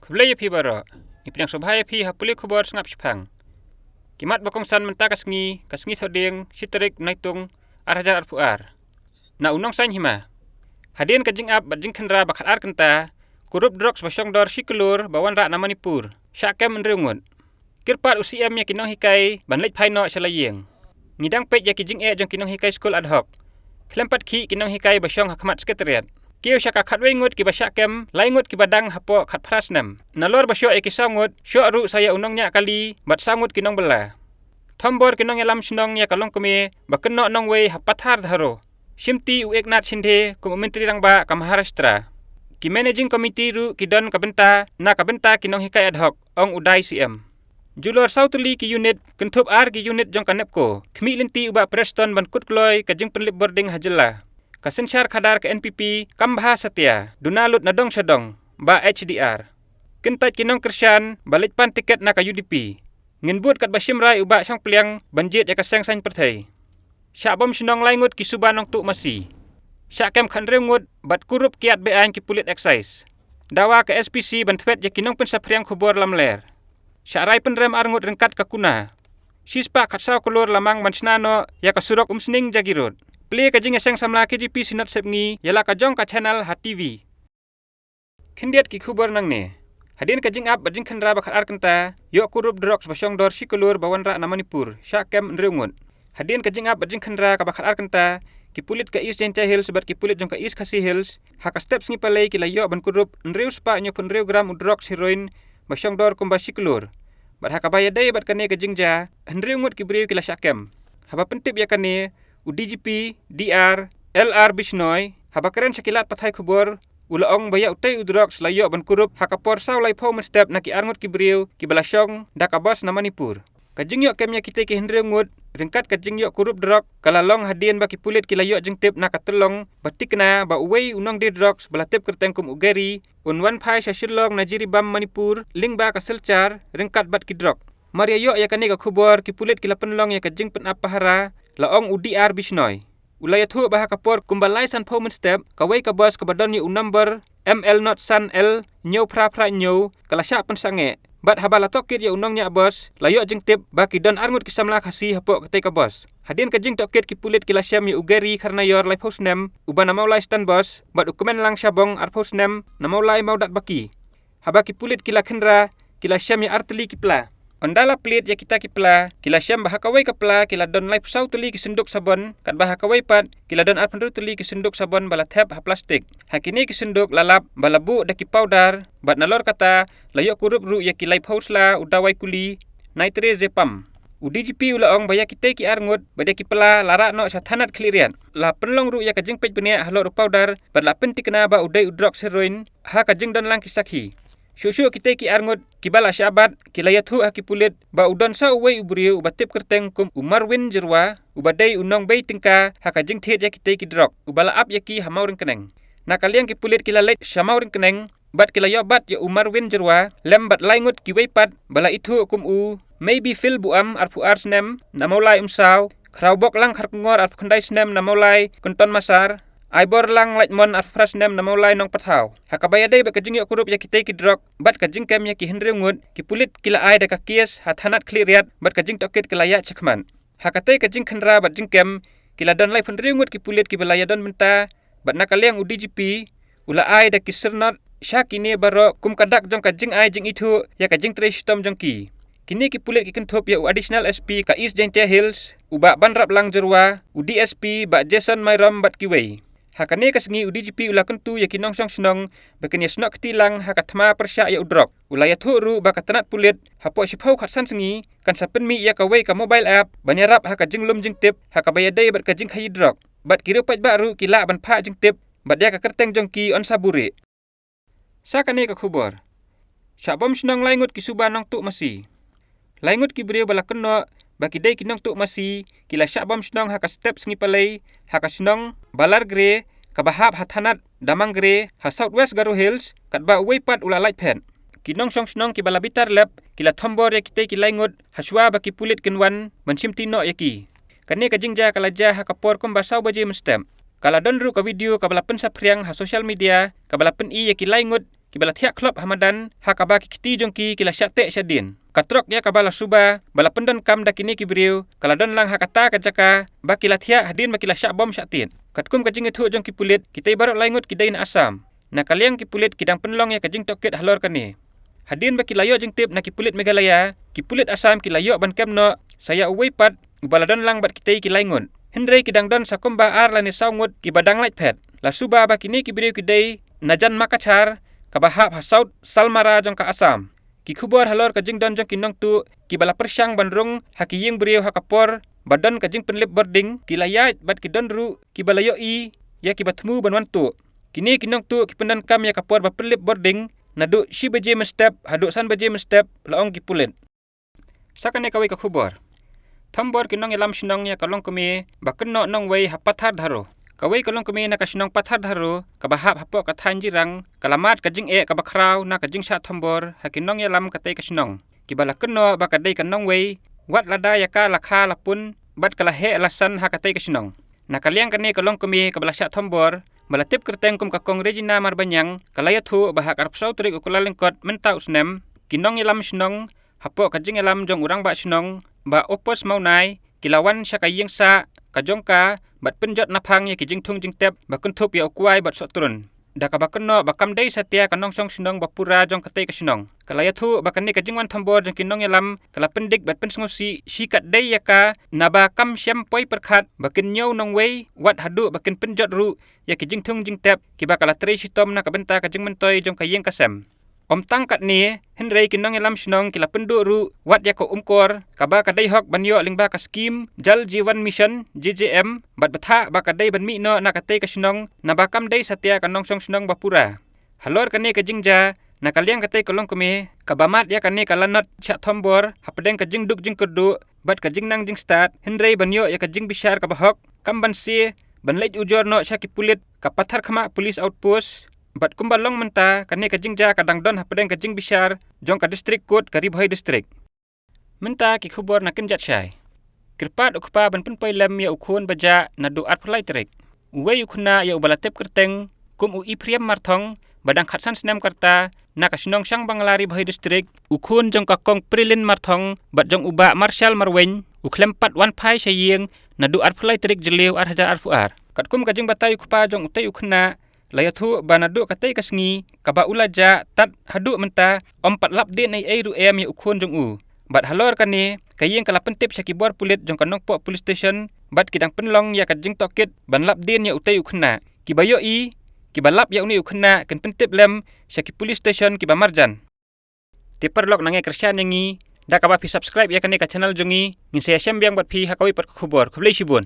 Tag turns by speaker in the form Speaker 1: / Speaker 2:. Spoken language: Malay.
Speaker 1: Kebelaya pi bara. Ipinang sobhaya pi hapuli khubor sengap sipang. Kimat bakongsan menta kasngi thodeng siterik naitung arhajar arpuar. Na unong san hima. Hadien kajing ap bajing khandra bakhat ar kenta kurup droks basyong dor sikulur bawan rak na Manipur. Syakem menreungut. Kirpat UCM ya kinong hikai banlej phaino salayeng. Ngidang pej ya kijing jong kinong hikai school ad hoc. Klempat ki kinong hikai basyong hakmat sekretariat. Kiu syaka khatwengut ki basyakem laingut ki badang hapo khat prasnem. Nalor basyo ya kisangut syo aru saya unongnya kali bat sangut kinong bela. Thombor kinong yalam sinong ya kalong keme bakeno nong we hapathar dharo. Shimti u Eknath Shinde kum menteri rangba ka Maharashtra. Ki managing committee ru kidon kabenta kinong hikai ad hoc ong udai CM. Julor sautuli ki unit kentup ar ki unit jong kanepko. Khmi linti uba Preston ban kutkloy ka jing penlip boarding hajela. Kasensyar khadar ke NPP Kambha Satya Dunalut Nadong Syadong ba HDR. Kentat kinong Kersyan balik pan tiket na ka UDP. Nginbut kat basimrai uba sang peliang banjit ya kaseng sain perthai. Syabom sinong laingut ki subanong tu masi. Syakem khanrengut bat kurup kiat bean ki pulit excise. Dawa ke SPC ban thwet ya kinong pensapriang khubor lamler. Syarai penrem arngut rengkat ka kuna. Sispa khatsau kulur lamang mansnano ya kasurok umsning jagirut. Play ka jing eseng samla KGP sinat sepngi yala ka jong ka channel HTV. Khendiat ki khubor nang ne. Hadin ka jing ap bajing khandra bakhat ar kenta yo kurup droks basyong dor sikulur bawan rak na Manipur. Syakem nreungut. Hadin ka jing ap bajing khandra ka bakhat ar kenta ki pulit ka East Jaintia Hills sebat ki pulit jong ka East Khasi Hills haka step sngi palai ki layo ban kurup nreu spa nyo pun reu gram udroks heroin basyong dor kumba sikulur. Bat haka bayadai bat kane ka jingja nreungut ki breu ki la syakem. Haba pentip ya kane UDGP, DR, LR Bisnoy, haba keren syakilat pathai khubor, ulaong baya utai udroks layo ban kurup hakapor saw lai pau menstep na ki arngut ki breu ki balasyong dakabas na Manipur. Kajing yok kemnya kita ki hendreungut, ringkat kajing yok kurup drok kalalong hadien baki pulit ki layo jing tip na katelong batikna ba uwei unong de droks balatip kerteng kum ugeri, unwan phai syashilong na jiribam Manipur, lingba ka selcar, ringkat bat ki drok. Maria yok ya kane ka khubor ki pulit ki lapenlong ya kajing pen apahara laong UDR Bisnoy. Ulaya thu bah kapor kumbalai san pau menstep kawai ka bos ka badon yu number ML not san L nyo pra nyo kalasya pensange. Bat habala tokit ya unongnya bos layo jing tip baki don arngut kisamla khasi hapo ketai ka bos. Hadin ka jing tokit ki pulit kilasyam yu ugeri karena yor lai posnem uban namaulai stan bos bat ukumen lang syabong ar posnem namaulai maudat baki. Haba ki pulit kila khendra kilasyam ya arteli kipla. Ondala plit ya kita kipla, kila syam bahakawai kapla, kila don lai pusau teli ki senduk sabon, kat bahakawai pat, kila don arpendu teli ki senduk sabon bala thep ha plastik. Hakini ki senduk lalap bala bu da ki powder, bat nalor kata, layok kurup ru ya ki lai pausla udawai kuli, naitre zepam. UDGP ulaong baya kita ki arngut, bada ki pela lara no sathanat klirian. La penlong ru ya kajing pej benia halor powder, bat la penti kena ba udai udrok heroin, ha kajing don lang ki sakhi. Syusyu kita ki arngut kibala syabat kilayathu aki pulit ba udon sa uwei ubriu ubatip kerteng kum umarwin jerwa ubadai unong bay tingka haka jing thiet ya kita ki drok ubala ap ya ki hamau ring keneng nakaliang ki pulit kilalet syamau ring keneng bat kilayobat ya umarwin jerwa lem bat laingut ki weipat bala itu kum u maybe fil buam arpu arsnem namolai umsaw kraubok lang harkungor arpu khandai snem namolai kunton masar Aibor lang lightmon at frasnem na maulay nong pathaw. Hakabayaday ba kajing yok kurup ya kitay ki drok, bat kajing kem ya ki hendreungut, ki pulit kila ay da kakiyas hat hanat kliriat, bat kajing tokit kilaya chakman. Hakatay kajing khandra bat jing kem, kila don lay pendreungut ki pulit ki balaya don benta, bat nakaliang UDGP, ula ay da ki sernot, sya kini baro kum kadak jong kajing ay jing itu, ya kajing tresh tom jong ki. Kini ki pulit ki kentup ya u additional SP ka East Jaintia Hills, uba banrap lang jerwa, u DSP ba Jason Mayram bat kiway. Hakane kasngi UDGP ula kentu ya kinong song senong bakanya senok ketilang hakatma persya ya udrok. Ulaya thuru bakatanat pulit hapo sipau khatsan sengi kan sapenmi ya kawai ka mobile app banyarap haka jinglum jing tip haka bayadai bat kajing hayi drok. Bat kira pat baru kila ban pha jing tip bat ya ka kerteng jongki on saburi. Sakane ka khubor. Syabom senong laingut ki subanong tu masi. Laingut ki brio bala keno baki day kinong tu masi kila syabom senong haka step sengi palai haka senong balar gre kabahap hathanat damang gre ha southwest Garo Hills kat ba weipat ula light pen kinong song senong ki bala bitar lep kila thombor ya kitay ki laingut haswa baki pulit kenwan mensimtino ya ki kane ka jingja kalaja haka por kum basaw baje menstem kala don ru ka video kabala pen sapriang ha social media kabala pen i ya ki laingut ki bala thiak klop hamadan hakaba ki kiti jongki kila syate syadin. Katrok ya kabala suba bala pendon kam dakini ki beriu kala don lang hakata kajaka bakila thiak hadin bakila syabom syatin. Katkum kajing itu jongki pulit kita ibarat laingut kidain asam. Na kaliang ki pulit kidang penlong ya kajing toket halor kani. Hadin baki layo jeng tip na ki pulit Meghalaya, ki pulit asam ki layo ban kemno saya uwei pat ubala don lang bat kita ki laingut. Hendrei kidang don sakumba ar lani saungut ki badang light pet. La suba bakini ki beriu kidai najan makachar kabahap hasaut salmara jong ka asam. Ki khubor halor kajing don jong kinong tu ki bala persyang bandrung haki ying beriu hakapor badan kajing penlip boarding ki layat bat ki don ru ki balayo i ya ki batmu banwantu. Kini kinong tu ki pendan kam ya kapor ba penlip boarding nadu si baje mestep hadu san baje mestep laong ki pulit. Sakane kawai ka khubor. Thambor kinong ilam sinong ya kalong kumi bakeno nong wei hapathar dharo. Kawai kalong kumi na kasinong pathar dharo kabahap hapo kathan jirang kalamat kajing kabakraw na kajing sa thambor hakinong yalam katay kasinong. Kibala keno bakadai kanong wei wat lada yaka lakha lapun bat kalahe alasan hakatay kasinong. Nakaliang kani kalong kumi kabala sa thambor malatip kerteng kum kakong Regina Marbanyang kalaya thu bahak arpsaw turik ukulalengkot menta usnem kinong yalam sinong hapo kajing yalam jong urang ba sinong ba opos maunai kilawan siya kayeng sa kajongka bat penjot naphang ya kijing thung jing tep bakuntup ya ukwai bat sotrun da kabakeno bakam dei satia kanong song sinong bapura jong katay kasinong kalaya thu bakani kajing wan thambor jong kinong yalam kala pendik bat pensngosi sikat dei yaka naba kam syam poi perkhat bakin nyaw nong wei wat hadu bakin penjot ru ya kijing thung jing tep kibakala trei sitom na kabenta kajing mentoy jong kayeng kasem. Om tangkat ni Henrei kinong yalam sinong kila pendu ru wat yako umkor kaba kadai hok banyo lingba ka skim Jal Jiwan Mission JJM bat betha ba kadai ban mi no na katay kasinong na bakam dei satia kanong song sinong bapura. Halor kani kajingja na kaliang katay kolong kumi kabamat ya kani kalanot cha thombor hapdeng kajing duk jing kerdu bat kajing nang jing start Henrei banyo ya kajing bishar kabahok kamban si banleit ujor no sya kipulit kapathar khama police outpost bat kumbalong menta kani kajing ja kadang don hapdeng kajing bishar jong ka district court karib hoi district. Menta ki khubor na kinjat syai. Kirpat ukpa ban penpoi lem ya ukhun baja na du art phlai trek. Uwei ukhna ya ubalatep kerteng kum u ipriam marthong badang khatsan snem karta na kasinong sang banglari hoi district ukhun jong ka kong prilin marthong bat jong uba marshal marwen uklempat wan phai syayeng na du art phlai trek jeliu ar hajar arfuar. Katkum kajing batai ukpa jong utai ukhna layathu banadu katay kasngi kaba ulaja tat hadu menta ompat lapde nai ru em ya ukhon jong u bat halor kani kayeng kala pentip syakibor pulit jong kanong po police station bat kidang penlong ya kajing tokit ban lapden ya utai ukhna kibayo i kibalap ya uni ukhna ken pentip lem syaki police station kiba marjan tiperlok nange kersyan yangi da kaba pi subscribe ya kani ka channel jongi ngin saya sembiang bat pi hakawi pat khubor khublei sibun.